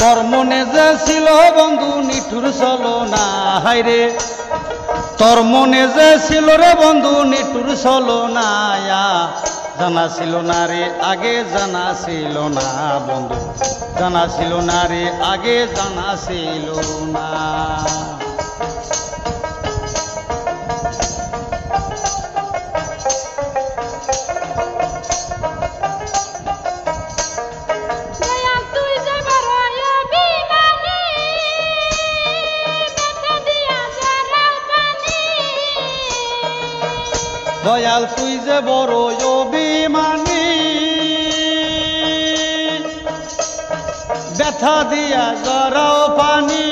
তোর মনে যে ছিল বন্ধু নিঠুর চলো না হাইরে তোর মনে যে ছিল রে বন্ধু নিঠুর চলো না জানা ছিল না রে আগে জানা ছিল না বন্ধু জানা ছিল না রে আগে জানা ছিল না দয়াল তুই যে বড় অভিমানী ব্যথা দিয়া জরাও পানি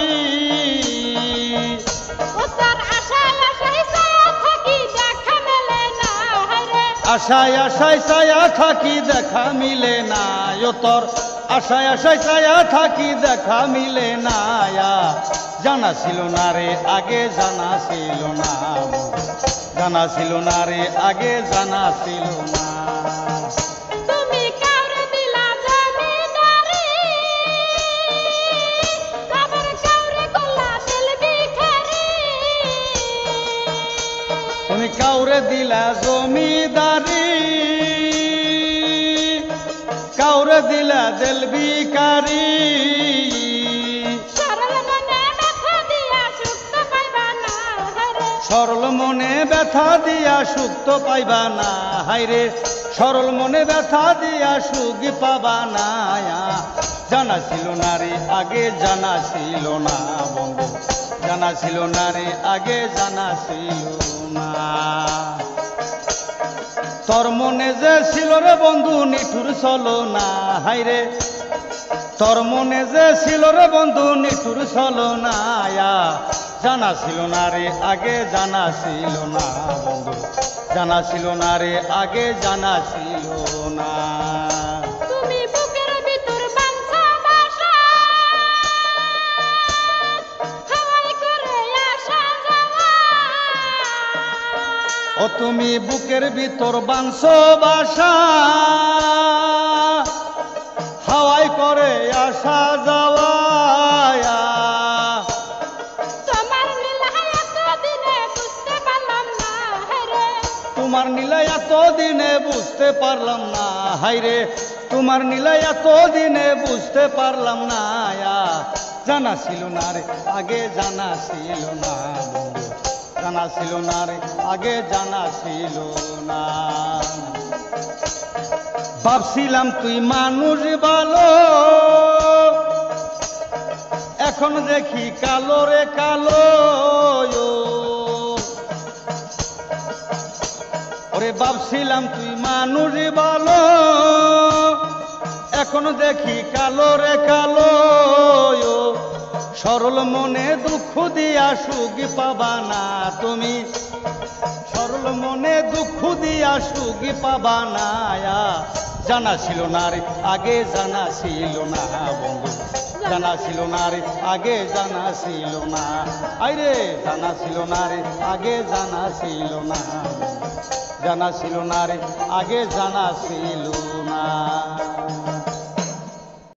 আশায় আশায় ছায়া থাকি দেখা মিলে না তোর আশায় আশায় ছায়া থাকি দেখা মিলে না জানা ছিল না রে আগে জানা ছিল না জানা ছিল না রে আগে জানা ছিল না তুমি কাউরে দিলা জমিদারি আবার কাউরে করলা দিল ভিখারি তুমি কাউরে দিলা জমিদারি কাউরে দিলা দিল ভিখারি সরল মনে ব্যথা দিয়া সুখ তো পাইবা না হাইরে সরল মনে ব্যথা দিয়া সুখ পাবা না জানা ছিল না রে আগে জানা ছিল না বন্ধু জানা ছিল না রে আগে জানা ছিল না তোর মনে যে ছিল রে বন্ধু নিঠুর চলো না হাইরে তোর মনে যে ছিল রে বন্ধু নিঠুর চলো না জানা ছিল না রে আগে জানা ছিল না বন্ধু জানা ছিল না রে আগে জানা ছিল না তুমি বুকের ভিতর বাঁধা বাসা হাওয়ায় করে আসা যাওয়া ও তুমি বুকের ভিতর বাঁধছো বাসা হাওয়ায় করে আসা যাওয়া তোমার নীলা এত দিনে বুঝতে পারলাম না হাইরে তোমার নীলা এত দিনে বুঝতে পারলাম না জানা ছিল না রে আগে জানা ছিল না বন্ধু জানা ছিল না রে আগে জানা ছিল না ভাবছিলাম তুই মানুষ ভালো এখন দেখি কালো রে কালো ওরে ভাবছিলাম তুই মানুষ ভালো এখন দেখি কালো রে কালো সরল মনে দুঃখ দিয়া সুখ পাবা না তুমি সরল মনে দুঃখ দিয়া সুখ পাবা না জানা ছিল না রে আগে জানা ছিল না বন্ধু জানা ছিল না রে আগে জানা ছিল না আইরে জানা ছিল না রে আগে জানা ছিল না জানা ছিল না রে আগে জানা ছিল না